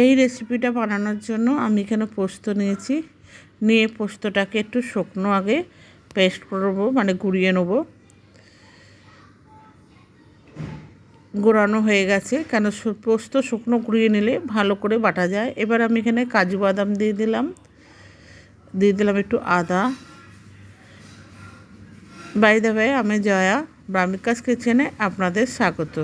এই রেসিপিটা বানানোর জন্য আমি এখানে পোস্ত নিয়েছি, নিয়ে পোস্তটাকে একটু শুকনো আগে পেস্ট করব, মানে গুঁড়িয়ে নেব। গুঁড়ানো হয়ে গেছে, কেন পোস্ত শুকনো গুঁড়িয়ে নিলে ভালো করে বাটা যায়। এবার আমি এখানে কাজু বাদাম দিয়ে দিলাম একটু আদা। বাই দ্য ওয়ে, আমি জয়া, ব্রাহ্মিকাস কিচেনে আপনাদের স্বাগত।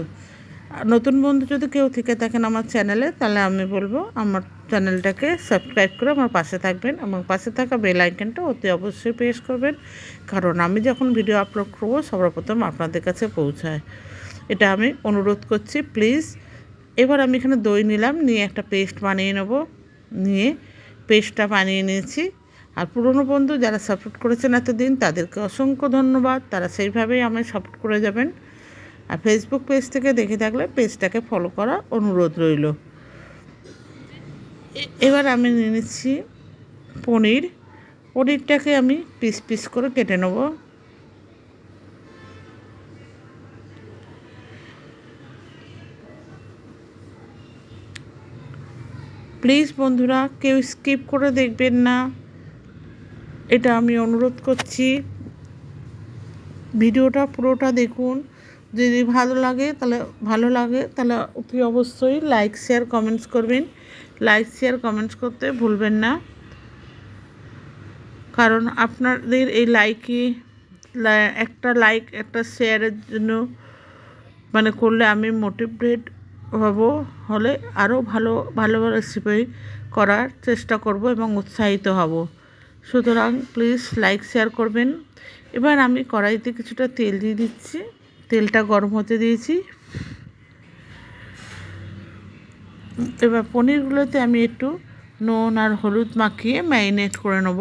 নতুন বন্ধু যদি কেউ থেকে থাকেন আমার চ্যানেলে, তাহলে আমি বলবো আমার চ্যানেলটাকে সাবস্ক্রাইব করে আমার পাশে থাকবেন এবং পাশে থাকা বেল আইকনটা অতি অবশ্যই প্রেস করবেন, কারণ আমি যখন ভিডিও আপলোড করবো সবার প্রথম আপনাদের কাছে পৌঁছায়। এটা আমি অনুরোধ করছি, প্লিজ। এবার আমি এখানে দই নিলাম, নিয়ে একটা পেস্ট বানিয়ে নেব। নিয়ে পেস্টটা বানিয়ে নিয়েছি। আর পুরনো বন্ধু যারা সাপোর্ট করেছেন এতদিন, তাদেরকে অসংখ্য ধন্যবাদ। তারা সেইভাবেই আমায় সাপোর্ট করে যাবেন। আর ফেসবুক পেজ থেকে দেখে থাকলে পেজটাকে ফলো করা অনুরোধ রইল। এবার আমি নিয়ে নিচ্ছি পনিরটাকে আমি পিস পিস করে কেটে নেব। প্লিজ বন্ধুরা, কেউ স্কিপ করে দেখবেন না, এটা আমি অনুরোধ করছি। ভিডিওটা পুরোটা দেখুন। যদি ভালো লাগে তাহলে অতি অবশ্যই লাইক শেয়ার কমেন্টস করবেন। লাইক শেয়ার কমেন্টস করতে ভুলবেন না, কারণ আপনাদের এই একটা লাইক একটা শেয়ারের জন্য মানে করলে আমি মোটিভেট হলে আরও ভালো ভালো রেসিপি করার চেষ্টা করব এবং উৎসাহিত হব। সুতরাং প্লিজ লাইক শেয়ার করবেন। এবার আমি কড়াইতে কিছুটা তেল দিয়ে দিচ্ছি। তেলটা গরম হতে দিয়েছি। এবার পনিরগুলোতে আমি একটু নুন আর হলুদ মাখিয়ে ম্যারিনেট করে নেব।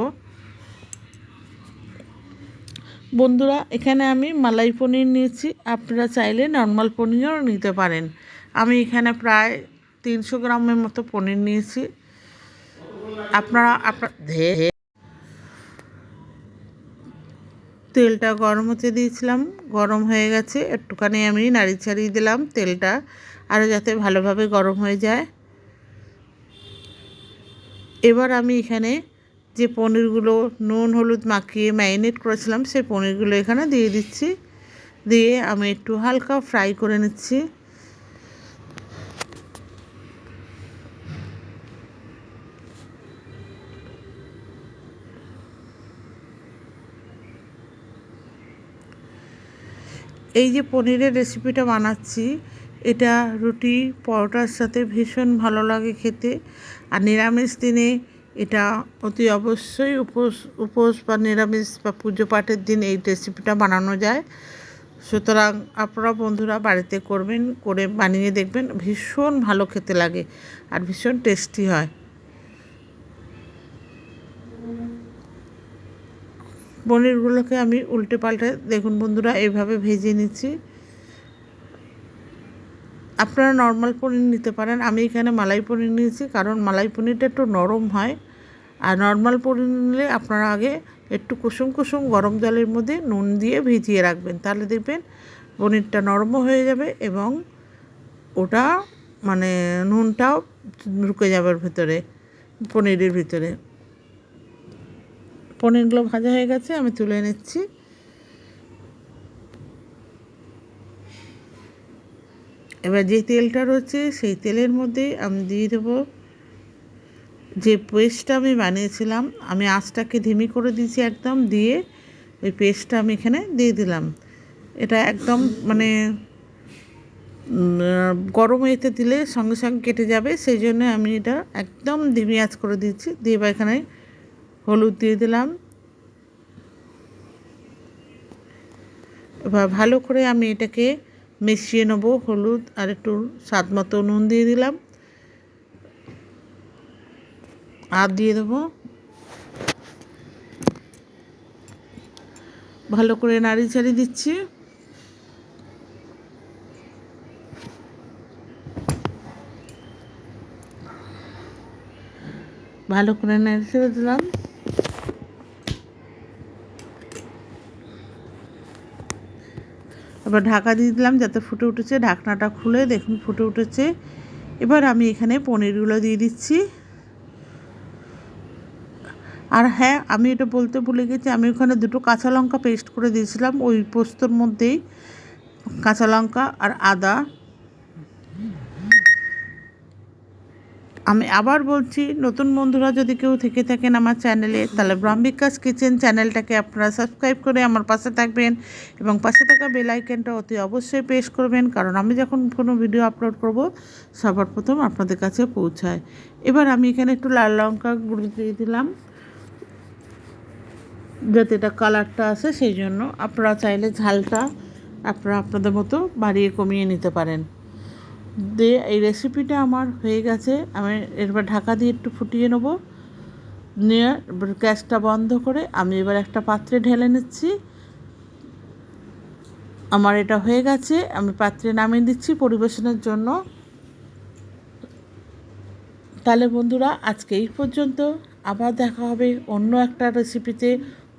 বন্ধুরা, এখানে আমি মালাই পনির নিয়েছি, আপনারা চাইলে নর্মাল পনিরও নিতে পারেন। আমি এখানে প্রায় 300 গ্রামের মতো পনির নিয়েছি। তেলটা গরম হতে দিয়েছিলাম, গরম হয়ে গেছে। একটুখানি আমি নাড়ি ছাড়িয়ে দিলাম তেলটা, আরও যাতে ভালোভাবে গরম হয়ে যায়। এবার আমি এখানে যে পনিরগুলো নুন হলুদ মাখিয়ে ম্যারিনেট করেছিলাম, সেই পনিরগুলো এখানে দিয়ে দিচ্ছি। দিয়ে আমি একটু হালকা ফ্রাই করে নিচ্ছি। এই যে পনিরের রেসিপিটা বানাচ্ছি, এটা রুটি পরোটার সাথে ভীষণ ভালো লাগে খেতে। আর নিরামিষ দিনে এটা অতি অবশ্যই উপোস বা নিরামিষ বা পুজো পাঠের দিন এই রেসিপিটা বানানো যায়। সুতরাং আপনারা বন্ধুরা বাড়িতে করবেন, করে বানিয়ে দেখবেন, ভীষণ ভালো খেতে লাগে আর ভীষণ টেস্টি হয়। পনিরগুলোকে আমি উল্টে পাল্টে দেখুন বন্ধুরা এইভাবে ভেজে নিচ্ছি। আপনারা নর্মাল পনির নিতে পারেন, আমি এখানে মালাই পনির নিয়েছি, কারণ মালাই পনিরটা একটু নরম হয়। আর নর্মাল পনির নিলে আপনারা আগে একটু কুসুম কুসুম গরম জলের মধ্যে নুন দিয়ে ভিজিয়ে রাখবেন, তাহলে দেখবেন পনিরটা নরমও হয়ে যাবে এবং ওটা মানে নুনটাও ঢুকে যাবে ভিতরে, পনিরের ভিতরে। পনিরগুলো ভাজা হয়ে গেছে, আমি তুলে নিচ্ছি। এবার যে তেলটা রয়েছে সেই তেলের মধ্যে আমি দিয়ে দেবো যে পেস্টটা আমি বানিয়েছিলাম। আমি আঁচটাকে ধিমি করে দিয়েছি একদম, দিয়ে ওই পেস্টটা আমি এখানে দিয়ে দিলাম। এটা একদম মানে গরম এতে দিলে সঙ্গে সঙ্গে কেটে যাবে, সেই জন্য আমি এটা একদম ধিমি আঁচ করে দিচ্ছি। দিয়ে এবার এখানে হলুদ দিয়ে দিলাম। এবার ভালো করে আমি এটাকে মিশিয়ে নেবো। হলুদ আর একটু স্বাদ মতো নুন দিয়ে দিলাম, আর দিয়ে দেবো। ভালো করে নাড়ি চাড়ি দিচ্ছি। ভালো করে নাড়ি ছেড়ে দিলাম। এবার ঢাকা দিয়ে দিলাম যাতে ফুটে উঠেছে। ঢাকনাটা খুলে দেখুন ফুটে উঠেছে। এবার আমি এখানে পনিরগুলো দিয়ে দিচ্ছি। আর হ্যাঁ, আমি এটা বলতে ভুলে গেছি, আমি ওখানে 2টো কাঁচা লঙ্কা পেস্ট করে দিয়েছিলাম ওই পোস্তর মধ্যেই, কাঁচা লঙ্কা আর আদা। আমি আবার বলছি, নতুন বন্ধুরা যদি কেউ থেকে থাকেন আমার চ্যানেলে, তাহলে ব্রাহ্মিকাস কিচেন চ্যানেলটাকে আপনারা সাবস্ক্রাইব করে আমার পাশে থাকবেন এবং পাশে থাকা বেল আইকনটা অতি অবশ্যই প্রেস করবেন, কারণ আমি যখন কোনো ভিডিও আপলোড করব সবার প্রথম আপনাদের কাছে পৌঁছায়। এবার আমি এখানে একটু লাল লঙ্কা গুঁড়ো দিয়ে দিলাম যাতে এটা কালারটা আসে, সেই জন্য। আপনারা চাইলে ঝালটা আপনারা আপনাদের মতো বাড়িয়ে কমিয়ে নিতে পারেন। দিয়ে এই রেসিপিটা আমার হয়ে গেছে, আমি এবার ঢাকা দিয়ে একটু ফুটিয়ে নেব। নিয়ে গ্যাসটা বন্ধ করে আমি এবার একটা পাত্রে ঢেলে নিচ্ছি। আমার এটা হয়ে গেছে, আমি পাত্রে নামিয়ে দিচ্ছি পরিবেশনের জন্য। তাহলে বন্ধুরা আজকে এই পর্যন্ত, আবার দেখা হবে অন্য একটা রেসিপিতে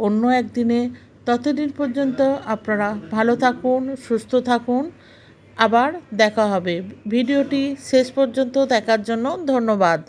অন্য একদিনে। ততদিন পর্যন্ত আপনারা ভালো থাকুন, সুস্থ থাকুন। আবার দেখা হবে। ভিডিওটি শেষ পর্যন্ত দেখার জন্য ধন্যবাদ।